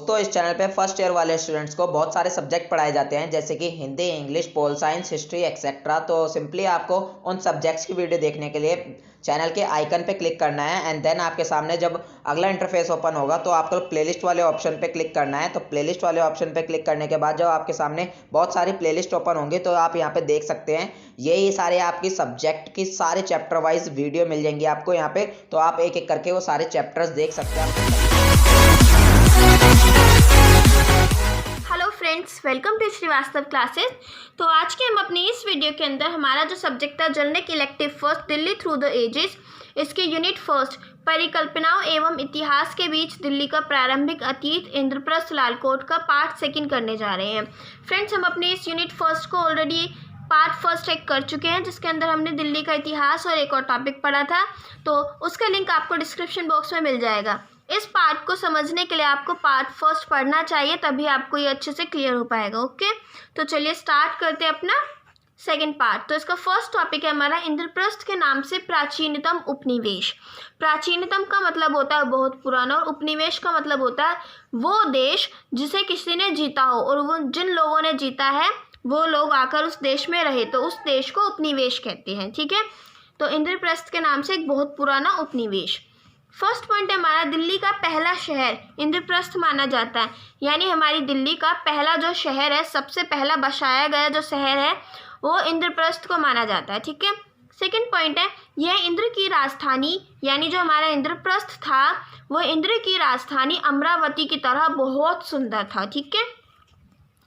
दोस्तों इस चैनल पे फर्स्ट ईयर वाले स्टूडेंट्स को बहुत सारे सब्जेक्ट पढ़ाए जाते हैं जैसे कि Hindi, English, pol science, history etcetera. तो सिंपली आपको उन सब्जेक्ट्स की वीडियो देखने के लिए चैनल के आइकन पे क्लिक करना है एंड देन आपके सामने जब अगला इंटरफेस ओपन होगा तो आपको प्लेलिस्ट वाले ऑप्शन पे क्लिक करना है। तो प्लेलिस्ट वाले ऑप्शन पे क्लिक करने के बाद जब आपके सामने बहुत सारी प्लेलिस्ट ओपन होंगी तो आप यहाँ पे देख सकते हैं यही सारे आपकी सब्जेक्ट की सारे चैप्टर वाइज वीडियो मिल जाएंगी आपको यहाँ पे। तो आप एक एक करके वो सारे चैप्टर्स देख सकते हैं। Hello friends, welcome to Srivastava classes. तो आज के हम अपनी इस वीडियो के अंदर हमारा जो सब्जेक्ट था general elective first Delhi through the ages, इसके यूनिट फर्स्ट परिकल्पनाओं एवं इतिहास के बीच दिल्ली का प्रारंभिक अतीत इंद्रप्रस्थ लालकोट का पार्ट सेकंड करने जा रहे हैं। फ्रेंड्स, हम अपने इस यूनिट फर्स्ट को ऑलरेडी पार्ट फर्स्ट एक कर चुके हैं जिसके अंदर हमने दिल्ली का इतिहास और एक और टॉपिक पढ़ा था। तो उसका लिंक आपको डिस्क्रिप्शन बॉक्स में मिल जाएगा। इस पार्ट को समझने के लिए आपको पार्ट फर्स्ट पढ़ना चाहिए, तभी आपको ये अच्छे से क्लियर हो पाएगा। ओके, तो चलिए स्टार्ट करते हैं अपना सेकंड पार्ट। तो इसका फर्स्ट टॉपिक है हमारा इंद्रप्रस्थ के नाम से प्राचीनतम उपनिवेश। प्राचीनतम का मतलब होता है बहुत पुराना, और उपनिवेश का मतलब होता है वो देश जिसे किसी ने जीता हो, और वो जिन लोगों ने जीता है वो लोग आकर उस देश में रहे, तो उस देश को उपनिवेश कहते हैं। ठीक है, तो इंद्रप्रस्थ के नाम से एक बहुत पुराना उपनिवेश। फर्स्ट पॉइंट है हमारा दिल्ली का पहला शहर इंद्रप्रस्थ माना जाता है, यानी हमारी दिल्ली का पहला जो शहर है, सबसे पहला बसाया गया जो शहर है वो इंद्रप्रस्थ को माना जाता है। ठीक है, सेकंड पॉइंट है यह इंद्र की राजधानी, यानी जो हमारा इंद्रप्रस्थ था वो इंद्र की राजधानी अमरावती की तरह बहुत सुंदर था। ठीक है,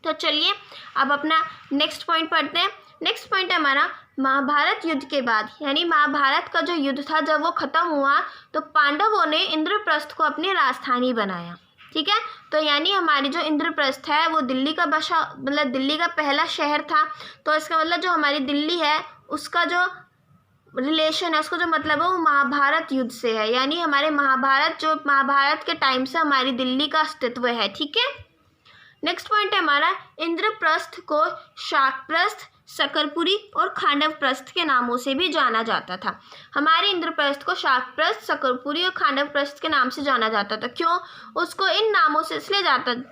तो चलिए अब अपना नेक्स्ट पॉइंट पढ़ते हैं। नेक्स्ट पॉइंट है हमारा महाभारत युद्ध के बाद, यानी महाभारत का जो युद्ध था जब वो ख़त्म हुआ तो पांडवों ने इंद्रप्रस्थ को अपनी राजधानी बनाया। ठीक है, तो यानी हमारी जो इंद्रप्रस्थ है वो दिल्ली का मतलब दिल्ली का पहला शहर था। तो इसका मतलब जो हमारी दिल्ली है उसका जो रिलेशन है, उसका जो मतलब है वो महाभारत युद्ध से है, यानी हमारे महाभारत के टाइम से हमारी दिल्ली का अस्तित्व है। ठीक है, नेक्स्ट पॉइंट है हमारा इंद्रप्रस्थ को शाकप्रस्थ, शकरपुरी और खांडवप्रस्थ के नामों से भी जाना जाता था। हमारे इंद्रप्रस्थ को शाकप्रस्थ, शकरपुरी और खांडवप्रस्थ के नाम से जाना जाता था। क्यों उसको इन नामों से इसलिए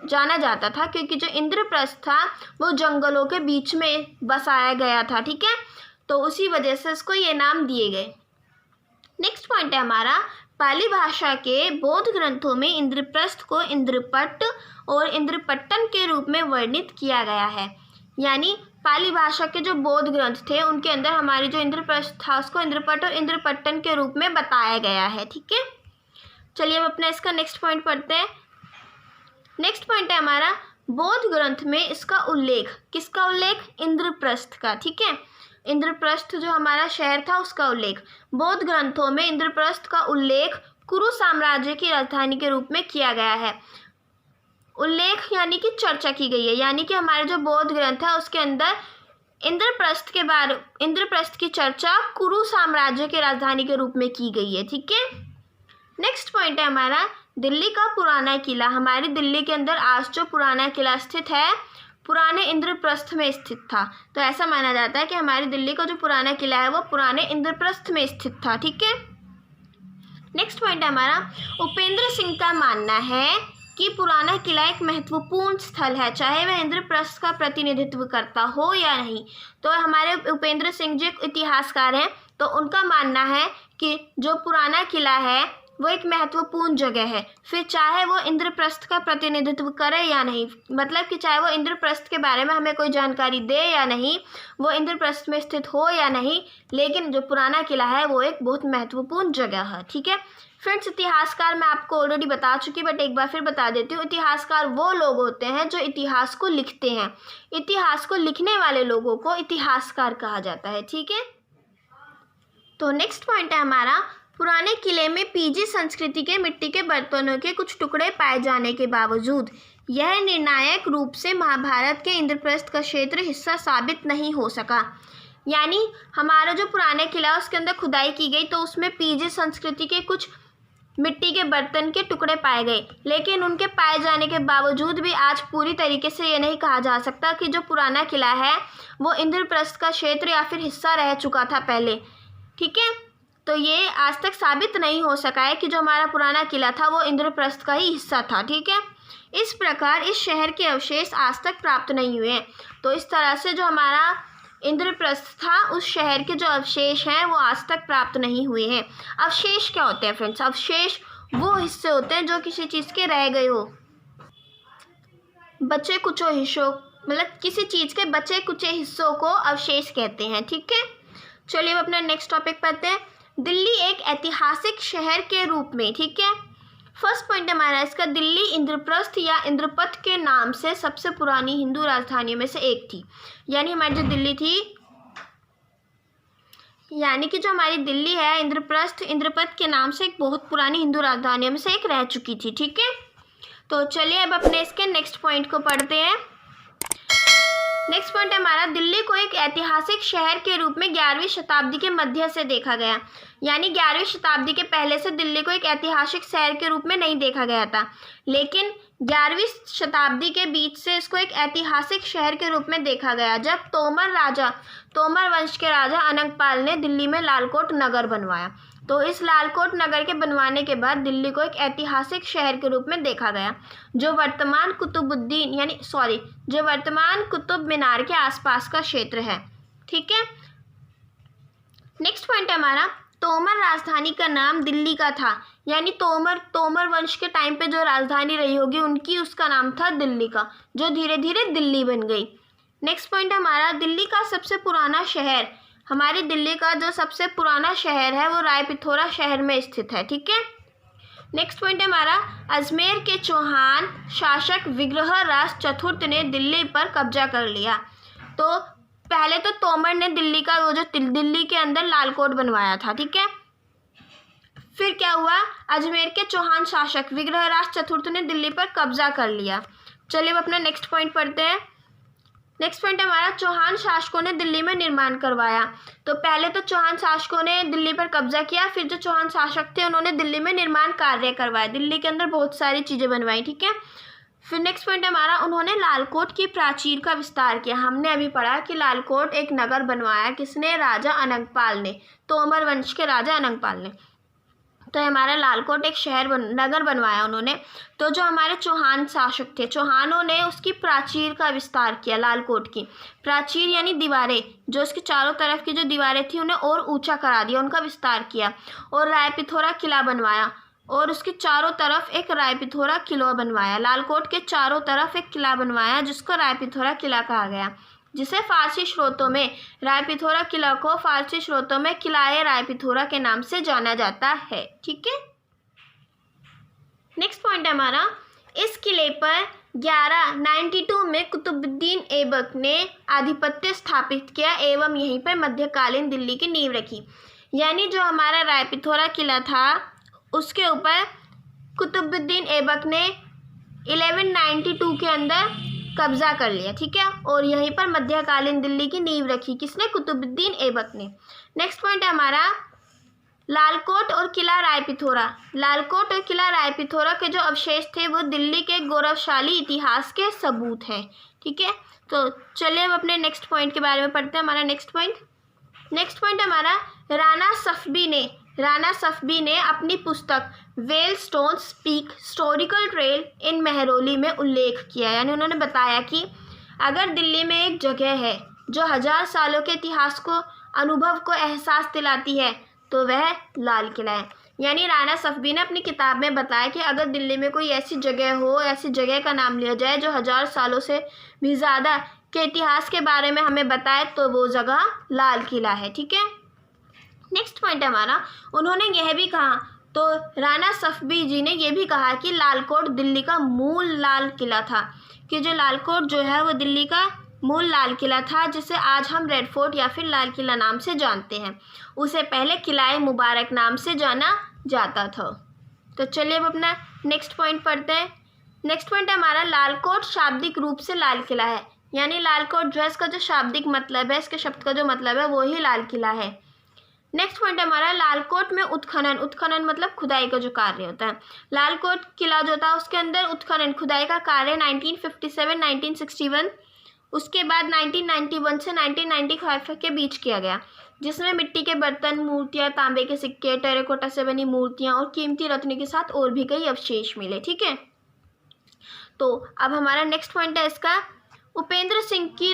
जाना जाता था क्योंकि जो इंद्रप्रस्थ था वो जंगलों के बीच में बसाया गया था। ठीक है, तो उसी वजह से इसको ये नाम दिए गए। नेक्स्ट पॉइंट है हमारा पाली भाषा के बौद्ध ग्रंथों में इंद्रप्रस्थ को इंद्रपट्ट और इंद्रपट्टन के रूप में वर्णित किया गया है, यानी पाली भाषा के जो बौद्ध ग्रंथ थे उनके अंदर हमारी जो इंद्रप्रस्थ था उसको इंद्रपट्ट और इंद्रपट्टन के रूप में बताया गया है। ठीक है, चलिए अब अपना इसका नेक्स्ट पॉइंट पढ़ते हैं। नेक्स्ट पॉइंट है हमारा बौद्ध ग्रंथ में इसका उल्लेख, किसका उल्लेख? इंद्रप्रस्थ का। ठीक है, इंद्रप्रस्थ जो हमारा शहर था उसका उल्लेख बौद्ध ग्रंथों में इंद्रप्रस्थ का उल्लेख कुरु साम्राज्य की राजधानी के रूप में किया गया है। उल्लेख यानी कि चर्चा की गई है, यानी कि हमारे जो बौद्ध ग्रंथ है उसके अंदर इंद्रप्रस्थ की चर्चा कुरु साम्राज्य की राजधानी के रूप में की गई है। ठीक है, नेक्स्ट पॉइंट है हमारा दिल्ली का पुराना किला। हमारी दिल्ली के अंदर आज जो पुराना किला स्थित है पुराने इंद्रप्रस्थ में स्थित था, तो ऐसा माना जाता है कि हमारी दिल्ली का जो पुराना किला है वो पुराने इंद्रप्रस्थ में स्थित था। ठीक है, नेक्स्ट पॉइंट है हमारा उपेंद्र सिंह का मानना है कि पुराना किला एक महत्वपूर्ण स्थल है, चाहे वह इंद्रप्रस्थ का प्रतिनिधित्व करता हो या नहीं। तो हमारे उपेंद्र सिंह जी एक इतिहासकार हैं, तो उनका मानना है कि जो पुराना किला है वो एक महत्वपूर्ण जगह है, फिर चाहे वो इंद्रप्रस्थ का प्रतिनिधित्व करे या नहीं, मतलब कि चाहे वो इंद्रप्रस्थ के बारे में हमें कोई जानकारी दे या नहीं, वो इंद्रप्रस्थ में स्थित हो या नहीं, लेकिन जो पुराना किला है वो एक बहुत महत्वपूर्ण जगह है। ठीक है फ्रेंड्स, इतिहासकार मैं आपको ऑलरेडी बता चुकी, बट एक बार फिर बता देती हूँ। इतिहासकार वो लोग होते हैं जो इतिहास को लिखते हैं, इतिहास को लिखने वाले लोगों को इतिहासकार कहा जाता है। ठीक है, तो नेक्स्ट पॉइंट है हमारा पुराने किले में पीजी संस्कृति के मिट्टी के बर्तनों के कुछ टुकड़े पाए जाने के बावजूद यह निर्णायक रूप से महाभारत के इंद्रप्रस्थ का क्षेत्र हिस्सा साबित नहीं हो सका। यानी हमारा जो पुराने किला उसके अंदर खुदाई की गई तो उसमें पीजी संस्कृति के कुछ मिट्टी के बर्तन के टुकड़े पाए गए, लेकिन उनके पाए जाने के बावजूद भी आज पूरी तरीके से ये नहीं कहा जा सकता कि जो पुराना किला है वो इंद्रप्रस्थ का क्षेत्र या फिर हिस्सा रह चुका था पहले। ठीक है, तो ये आज तक साबित नहीं हो सका है कि जो हमारा पुराना किला था वो इंद्रप्रस्थ का ही हिस्सा था। ठीक है, इस प्रकार इस शहर के अवशेष आज तक प्राप्त नहीं हुए हैं। तो इस तरह से जो हमारा इंद्रप्रस्थ था उस शहर के जो अवशेष हैं वो आज तक प्राप्त नहीं हुए हैं। अवशेष क्या होते हैं फ्रेंड्स? अवशेष वो हिस्से होते हैं जो किसी चीज़ के रह गए हो, बचे कुछ हिस्सों, मतलब किसी चीज़ के बचे कुछ हिस्सों को अवशेष कहते हैं। ठीक है, चलिए अब अपना नेक्स्ट टॉपिक पढ़ते हैं। दिल्ली एक ऐतिहासिक शहर के रूप में, ठीक है, फर्स्ट पॉइंट हमारा इसका, दिल्ली इंद्रप्रस्थ या इंद्रपथ के नाम से सबसे पुरानी हिंदू राजधानियों में से एक थी। यानी हमारी जो दिल्ली थी, यानी कि जो हमारी दिल्ली है इंद्रप्रस्थ इंद्रपथ के नाम से एक बहुत पुरानी हिंदू राजधानियों में से एक रह चुकी थी। ठीक है, तो चलिए अब अपने इसके नेक्स्ट पॉइंट को पढ़ते हैं। नेक्स्ट पॉइंट हमारा, दिल्ली को एक ऐतिहासिक शहर के रूप में 11वीं शताब्दी के मध्य से देखा गया। यानी 11वीं शताब्दी के पहले से दिल्ली को एक ऐतिहासिक शहर के रूप में नहीं देखा गया था, लेकिन 11वीं शताब्दी के बीच से इसको एक ऐतिहासिक शहर के रूप में देखा गया, जब तोमर वंश के राजा अनंगपाल ने दिल्ली में लालकोट नगर बनवाया। तो इस लालकोट नगर के बनवाने के बाद दिल्ली को एक ऐतिहासिक शहर के रूप में देखा गया, जो वर्तमान कुतुब मीनार के आसपास का क्षेत्र है। ठीक है, नेक्स्ट पॉइंट हमारा, तोमर राजधानी का नाम दिल्ली का था। यानी तोमर वंश के टाइम पे जो राजधानी रही होगी उनकी, उसका नाम था दिल्ली का, जो धीरे धीरे दिल्ली बन गई। नेक्स्ट पॉइंट हमारा, दिल्ली का सबसे पुराना शहर, हमारी दिल्ली का जो सबसे पुराना शहर है वो रायपिथोरा शहर में स्थित है। ठीक है, नेक्स्ट पॉइंट हमारा, अजमेर के चौहान शासक विग्रहराज चतुर्थ ने दिल्ली पर कब्जा कर लिया। तो पहले तो तोमर ने दिल्ली का वो जो दिल्ली के अंदर लालकोट बनवाया था। ठीक है, फिर क्या हुआ, अजमेर के चौहान शासक विग्रहराज चतुर्थ ने दिल्ली पर कब्जा कर लिया। चलिए अब अपना नेक्स्ट पॉइंट पढ़ते हैं। नेक्स्ट पॉइंट हमारा, चौहान शासकों ने दिल्ली में निर्माण करवाया। तो पहले तो चौहान शासकों ने दिल्ली पर कब्जा किया, फिर जो चौहान शासक थे उन्होंने दिल्ली में निर्माण कार्य करवाया, दिल्ली के अंदर बहुत सारी चीज़ें बनवाई। ठीक है, फिर नेक्स्ट पॉइंट हमारा, उन्होंने लालकोट की प्राचीर का विस्तार किया। हमने अभी पढ़ा कि लालकोट एक नगर बनवाया, किसने? राजा अनंगपाल ने, तोमर वंश के राजा अनंगपाल ने। तो हमारा लालकोट एक नगर बनवाया उन्होंने। तो जो हमारे चौहान शासक थे, चौहानों ने उसकी प्राचीर का विस्तार किया, लालकोट की प्राचीर यानी दीवारें, जो उसके चारों तरफ की जो दीवारें थी उन्हें और ऊंचा करा दिया, उनका विस्तार किया। और रायपिथोरा किला बनवाया, और उसके चारों तरफ एक रायपिथोरा किला बनवाया। लालकोट के चारों तरफ एक किला बनवाया जिसको रायपिथोरा किला कहा गया, जिसे फारसी स्रोतों में रायपिथोरा किला को फारसी स्रोतों में किलाए रायपिथोरा के नाम से जाना जाता है। ठीक है, नेक्स्ट पॉइंट हमारा, इस किले पर 1192 में कुतुबुद्दीन ऐबक ने आधिपत्य स्थापित किया एवं यहीं पर मध्यकालीन दिल्ली की नींव रखी। यानी जो हमारा रायपिथोरा किला था उसके ऊपर कुतुबुद्दीन ऐबक ने 1192 के अंदर कब्जा कर लिया। ठीक है, और यहीं पर मध्यकालीन दिल्ली की नींव रखी, किसने? कुतुबुद्दीन ऐबक ने। नेक्स्ट पॉइंट है हमारा, लालकोट और किला रायपिथोरा। लालकोट और किला रायपिथोरा के जो अवशेष थे वो दिल्ली के गौरवशाली इतिहास के सबूत हैं। ठीक है, तो चलिए अब अपने नेक्स्ट पॉइंट के बारे में पढ़ते हैं। हमारा नेक्स्ट पॉइंट हमारा, राणा सफबी ने अपनी पुस्तक well stone speak historical trail in Mehrauli में उल्लेख किया। यानी उन्होंने बताया कि अगर दिल्ली में एक जगह है जो 1000 सालों के इतिहास को, अनुभव को एहसास दिलाती है तो वह लाल किला है। यानी राणा सफबी ने अपनी किताब में बताया कि अगर दिल्ली में कोई ऐसी जगह हो, ऐसी जगह का नाम लिया जाए जो 1000 सालों से भी ज़्यादा के इतिहास के बारे में हमें बताए तो वो जगह लाल किला है। ठीक है, नेक्स्ट पॉइंट हमारा, उन्होंने यह भी कहा, तो राणा सफबी जी ने यह भी कहा कि लालकोट दिल्ली का मूल लाल किला था, कि जो लालकोट जो है वो दिल्ली का मूल लाल किला था, जिसे आज हम रेड फोर्ट या फिर लाल किला नाम से जानते हैं। उसे पहले किलाए मुबारक नाम से जाना जाता था। तो चलिए अब अपना नेक्स्ट पॉइंट पढ़ते हैं। नेक्स्ट पॉइंट हमारा, लालकोट शाब्दिक रूप से लाल किला है। यानी लालकोट जो है इसका जो शाब्दिक मतलब है, इसके शब्द का जो मतलब है वो ही लाल किला है। नेक्स्ट पॉइंट हमारा, लालकोट में उत्खनन मतलब खुदाई का जो कार्य होता है। लालकोट किला जो था उसके अंदर उत्खनन खुदाई का कार्य 1957-1961, उसके बाद 1991 से 1995 के बीच किया गया, जिसमें मिट्टी के बर्तन, मूर्तियाँ, तांबे के सिक्के, टेराकोटा से बनी मूर्तियाँ और कीमती रत्न के साथ और भी कई अवशेष मिले। ठीक है, तो अब हमारा नेक्स्ट पॉइंट है इसका, उपेंद्र सिंह के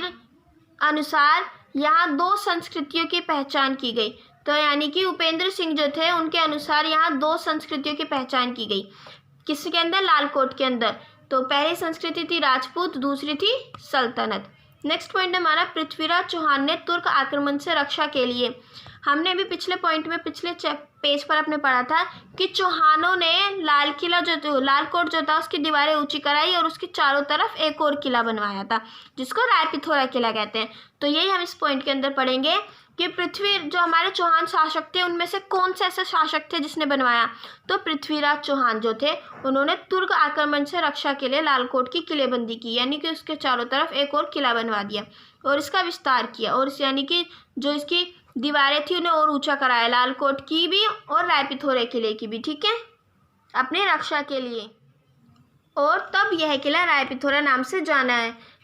अनुसार यहाँ 2 संस्कृतियों की पहचान की गई। तो यानी कि उपेंद्र सिंह जो थे उनके अनुसार यहाँ 2 संस्कृतियों की पहचान की गई। किसके अंदर? लालकोट के अंदर। तो पहली संस्कृति थी राजपूत, दूसरी थी सल्तनत। नेक्स्ट पॉइंट हमारा, पृथ्वीराज चौहान ने तुर्क आक्रमण से रक्षा के लिए, हमने अभी पिछले पॉइंट में पिछले पेज पर आपने पढ़ा था कि चौहानों ने लाल किला जो लालकोट जो था उसकी दीवारें ऊंची कराई और उसके चारों तरफ एक और किला बनवाया था जिसको राय पिथौरा किला कहते हैं। तो यही हम इस पॉइंट के अंदर पढ़ेंगे कि पृथ्वी जो हमारे चौहान शासक थे उनमें से कौन से ऐसे शासक थे जिसने बनवाया? तो पृथ्वीराज चौहान जो थे उन्होंने तुर्क आक्रमण से रक्षा के लिए लालकोट की किलेबंदी की, यानी कि उसके चारों तरफ एक और किला बनवा दिया और इसका विस्तार किया और यानी कि जो इसकी दीवारें थी उन्हें और ऊंचा कराया, लालकोट की भी और राय पिथौरे किले की भी, ठीक है, अपनी रक्षा के लिए। और तब यह किला राय पिथौरा नाम से जाना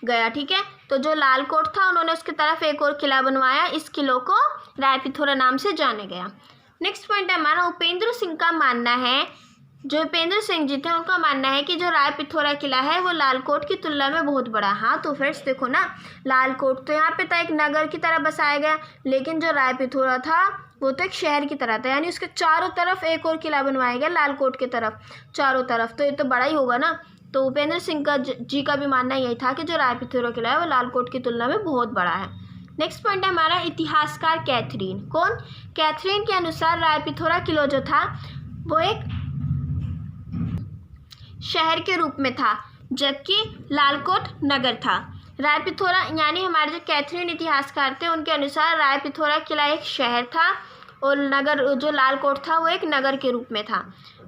गया, ठीक है। तो जो लालकोट था उन्होंने उसकी तरफ एक और किला बनवाया, इस किले को राय पिथौरा नाम से जाना गया। नेक्स्ट पॉइंट है हमारा, उपेंद्र सिंह का मानना है, जो उपेंद्र सिंह जी थे उनका मानना है कि जो राय पिथौरा किला है वो लालकोट की तुलना में बहुत बड़ा। हाँ तो फ्रेंड्स देखो ना, लालकोट तो यहाँ पे था एक नगर की तरह बसाया गया, लेकिन जो राय पिथौरा था वो तो एक शहर की तरह था, यानी उसके चारों तरफ एक और किला बनवाया गया लालकोट की तरफ चारों तरफ, तो ये तो बड़ा ही होगा ना। तो उपेंद्र सिंह का जी का भी मानना यही था कि जो राय पिथौरा किला है वो लालकोट की तुलना में बहुत बड़ा है। नेक्स्ट पॉइंट है हमारा, इतिहासकार कैथरीन। कौन? कैथरीन के अनुसार राय पिथौरा किला जो था वो एक शहर के रूप में था जबकि लालकोट नगर था। राय पिथौरा यानी हमारे जो कैथरीन इतिहासकार थे उनके अनुसार राय पिथौरा किला एक शहर था और नगर जो लालकोट था वो एक नगर के रूप में था।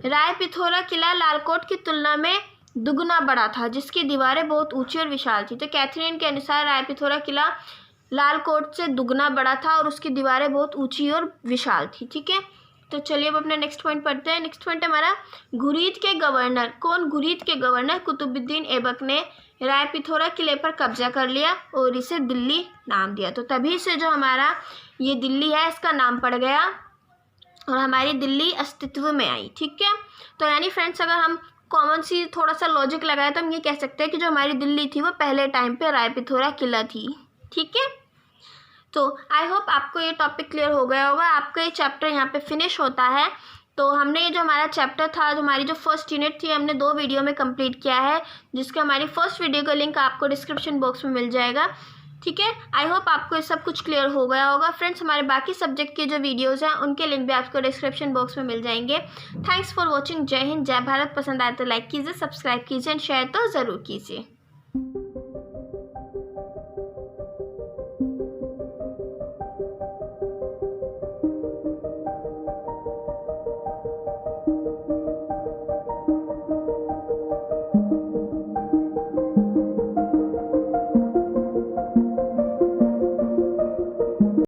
राय पिथौरा किला लालकोट की तुलना में दुगना बड़ा था जिसकी दीवारें बहुत ऊंची और विशाल थी। तो कैथरीन के अनुसार राय पिथौरा किला लालकोट से दुगना बड़ा था और उसकी दीवारें बहुत ऊंची और विशाल थी, ठीक है। तो चलिए अब अपना नेक्स्ट पॉइंट पढ़ते हैं। नेक्स्ट पॉइंट हमारा, घुरीद के गवर्नर। कौन? घुरीद के गवर्नर कुतुबुद्दीन ऐबक ने राय पिथौरा किले पर कब्जा कर लिया और इसे दिल्ली नाम दिया। तो तभी से जो हमारा ये दिल्ली है इसका नाम पड़ गया और हमारी दिल्ली अस्तित्व में आई, ठीक है। तो यानी फ्रेंड्स अगर हम कॉमन सी थोड़ा सा लॉजिक लगाए तो हम ये कह सकते हैं कि जो हमारी दिल्ली थी वो पहले टाइम पे राय पिथौरा किला थी, ठीक है। तो आई होप आपको ये टॉपिक क्लियर हो गया होगा। आपका ये चैप्टर यहाँ पे फिनिश होता है। तो हमने ये जो हमारा चैप्टर था, जो हमारी जो फर्स्ट यूनिट थी, हमने 2 वीडियो में कंप्लीट किया है, जिसका हमारी फर्स्ट वीडियो का लिंक आपको डिस्क्रिप्शन बॉक्स में मिल जाएगा, ठीक है। आई होप आपको ये सब कुछ क्लियर हो गया होगा। फ्रेंड्स हमारे बाकी सब्जेक्ट के जो वीडियोज़ हैं उनके लिंक भी आपको डिस्क्रिप्शन बॉक्स में मिल जाएंगे। Thanks for watching. जय हिंद, जय भारत। पसंद आए तो लाइक कीजिए, सब्सक्राइब कीजिए एंड शेयर तो ज़रूर कीजिए।